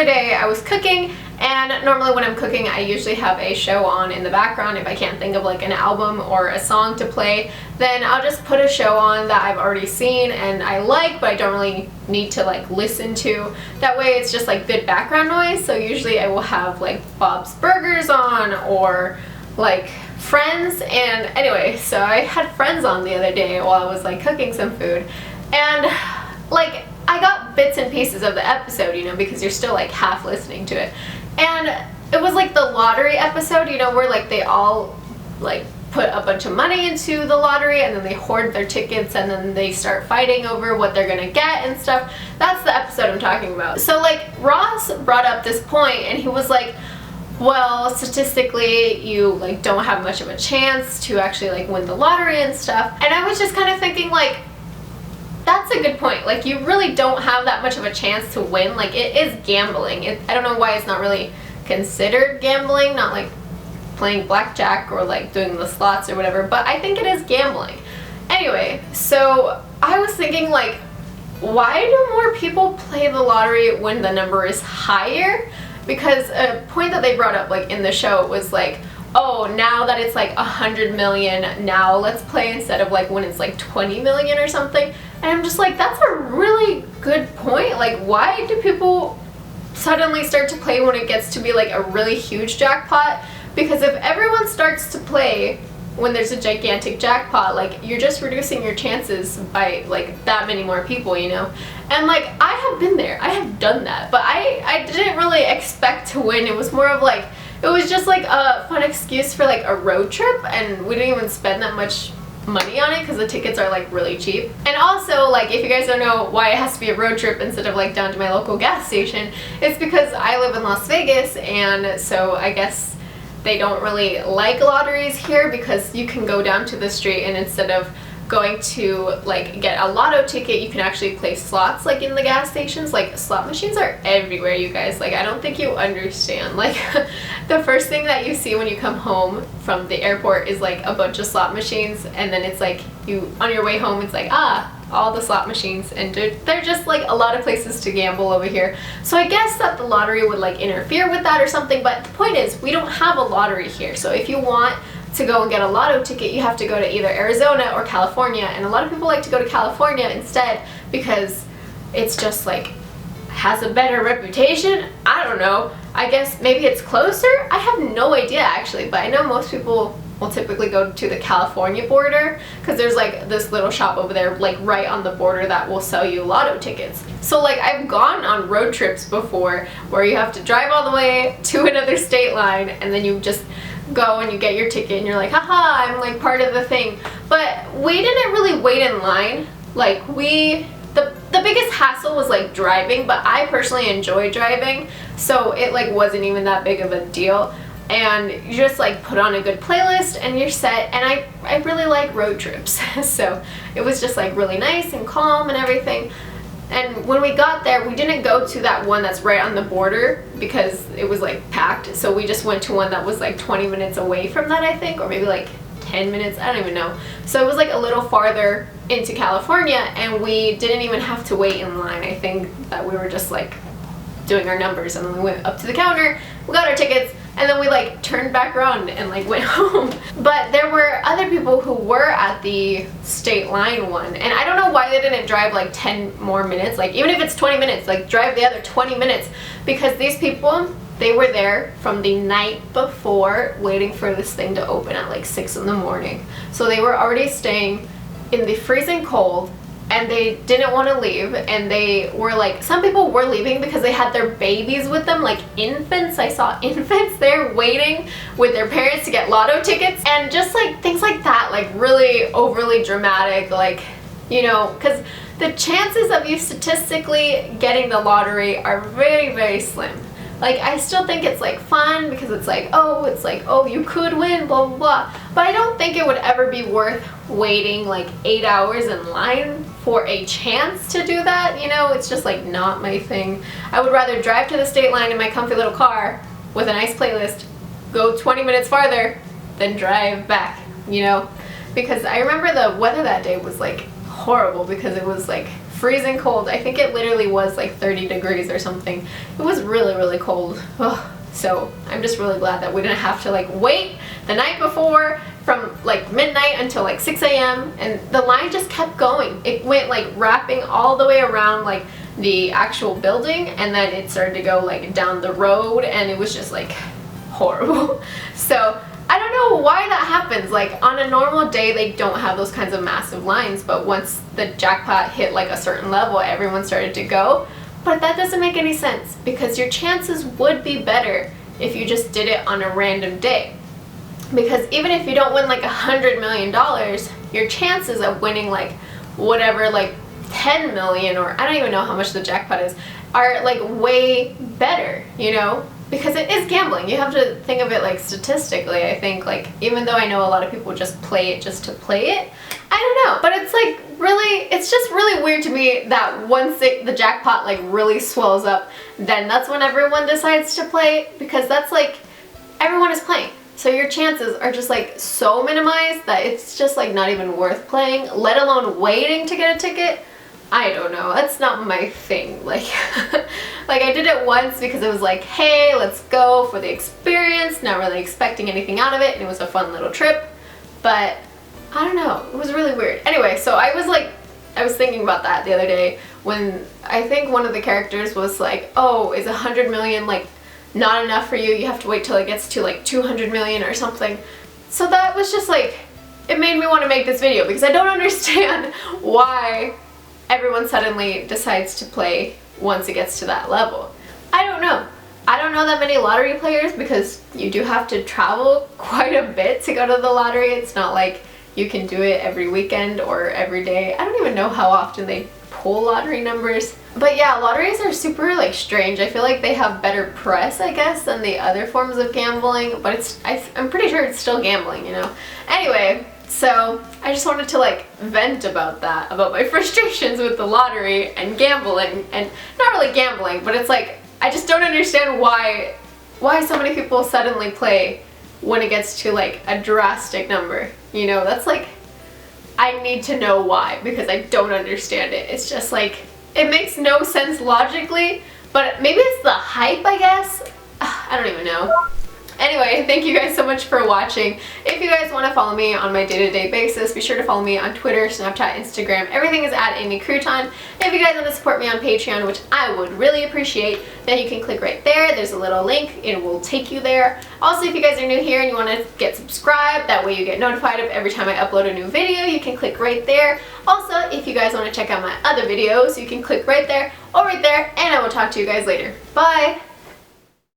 other day I was cooking, and normally when I'm cooking I usually have a show on in the background. If I can't think of like an album or a song to play, then I'll just put a show on that I've already seen and I like, but I don't really need to like listen to. That way it's just like good background noise. So usually I will have like Bob's Burgers on or like Friends. And anyway, so I had Friends on the other day while I was like cooking some food, and like I got bits and pieces of the episode, you know, because you're still like half listening to it. And it was like the lottery episode, you know, where like they all like put a bunch of money into the lottery and then they hoard their tickets and then they start fighting over what they're gonna get and stuff. That's the episode I'm talking about. So like Ross brought up this point and he was like, well, statistically you like don't have much of a chance to actually like win the lottery and stuff. And I was just kind of thinking like, that's a good point. Like you really don't have that much of a chance to win. Like it is gambling. I don't know why it's not really considered gambling, not like playing blackjack or like doing the slots or whatever, but I think it is gambling. Anyway, so I was thinking like, why do more people play the lottery when the number is higher? Because a point that they brought up like in the show was like, oh, now that it's like 100 million, now let's play instead of like when it's like 20 million or something. And I'm just like, that's a really good point. Like, why do people suddenly start to play when it gets to be like a really huge jackpot? Because if everyone starts to play when there's a gigantic jackpot, like you're just reducing your chances by like that many more people, you know? And like I have been there, I have done that, but I didn't really expect to win. It was more of like, it was just like a fun excuse for like a road trip, and we didn't even spend that much money on it because the tickets are like really cheap. And also, like, if you guys don't know why it has to be a road trip instead of like down to my local gas station, it's because I live in Las Vegas, and so I guess they don't really like lotteries here because you can go down to the street and instead of going to like get a lotto ticket, you can actually play slots like in the gas stations. Like slot machines are everywhere, you guys. Like I don't think you understand. Like the first thing that you see when you come home from the airport is like a bunch of slot machines, and then it's like you on your way home it's like all the slot machines, and they're just like a lot of places to gamble over here. So I guess that the lottery would like interfere with that or something, but the point is we don't have a lottery here. So if you want to go and get a lotto ticket, you have to go to either Arizona or California, and a lot of people like to go to California instead because it's just like has a better reputation. I don't know, I guess maybe it's closer. I have no idea actually, but I know most people will typically go to the California border because there's like this little shop over there like right on the border that will sell you lotto tickets. So like I've gone on road trips before where you have to drive all the way to another state line and then you just go and you get your ticket and you're like, haha, I'm like part of the thing. But we didn't really wait in line. Like the biggest hassle was like driving, but I personally enjoy driving, so it like wasn't even that big of a deal. And you just like put on a good playlist and you're set. And I really like road trips so it was just like really nice and calm and everything. And when we got there, we didn't go to that one that's right on the border because it was like packed, so we just went to one that was like 20 minutes away from that, I think, or maybe like 10 minutes, I don't even know. So it was like a little farther into California, and we didn't even have to wait in line. I think that we were just like doing our numbers, and then we went up to the counter, we got our tickets, and then we like turned back around and like went home. But there were other people who were at the state line one, and I don't know why they didn't drive like 10 more minutes. Like even if it's 20 minutes, like drive the other 20 minutes, because these people, they were there from the night before waiting for this thing to open at like 6 in the morning. So they were already staying in the freezing cold, and they didn't want to leave, and they were like, some people were leaving because they had their babies with them, like infants. I saw infants there waiting with their parents to get lotto tickets, and just like things like that, like really overly dramatic, like, you know, because the chances of you statistically getting the lottery are very, very slim. Like, I still think it's like fun because it's like, oh, you could win, blah, blah, blah. But I don't think it would ever be worth waiting like 8 hours in line for a chance to do that. You know, it's just like not my thing. I would rather drive to the state line in my comfy little car with a nice playlist, go 20 minutes farther, than drive back, you know? Because I remember the weather that day was like horrible because it was like freezing cold. I think it literally was like 30 degrees or something. It was really, really cold. Ugh. So I'm just really glad that we didn't have to like wait the night before from like midnight until like 6 a.m. and the line just kept going. It went like wrapping all the way around like the actual building, and then it started to go like down the road, and it was just like horrible. So I don't know why that happens. Like on a normal day they don't have those kinds of massive lines, but once the jackpot hit like a certain level, everyone started to go. But that doesn't make any sense, because your chances would be better if you just did it on a random day. Because even if you don't win like $100 million, your chances of winning like whatever, like 10 million, or I don't even know how much the jackpot is, are like way better, you know? Because it is gambling. You have to think of it like statistically. I think like, even though I know a lot of people just play it just to play it, I don't know, but it's like really, it's just really weird to me that once the jackpot like really swells up, then that's when everyone decides to play, because that's like, everyone is playing. So your chances are just like so minimized that it's just like not even worth playing, let alone waiting to get a ticket. I don't know, that's not my thing. Like, like I did it once because it was like, hey, let's go for the experience, not really expecting anything out of it, and it was a fun little trip, but I don't know, it was really weird. Anyway, so I was thinking about that the other day when I think one of the characters was like, oh, is 100 million like not enough for you? You have to wait till it gets to like 200 million or something. So that was just like, it made me want to make this video, because I don't understand why everyone suddenly decides to play once it gets to that level. I don't know. I don't know that many lottery players, because you do have to travel quite a bit to go to the lottery. It's not like you can do it every weekend or every day. I don't even know how often they pull lottery numbers. But yeah, lotteries are super like strange. I feel like they have better press, I guess, than the other forms of gambling, but I'm pretty sure it's still gambling, you know? Anyway, so I just wanted to like vent about that, about my frustrations with the lottery and gambling, and not really gambling, but it's like, I just don't understand why so many people suddenly play when it gets to like a drastic number, you know? That's like, I need to know why, because I don't understand it. It's just like, it makes no sense logically, but maybe it's the hype, I guess. I don't even know. Anyway, thank you guys so much for watching. If you guys want to follow me on my day-to-day basis, be sure to follow me on Twitter, Snapchat, Instagram. Everything is at AmyCrouton. If you guys want to support me on Patreon, which I would really appreciate, then you can click right there. There's a little link. It will take you there. Also, if you guys are new here and you want to get subscribed, that way you get notified of every time I upload a new video, you can click right there. Also, if you guys want to check out my other videos, you can click right there or right there, and I will talk to you guys later. Bye!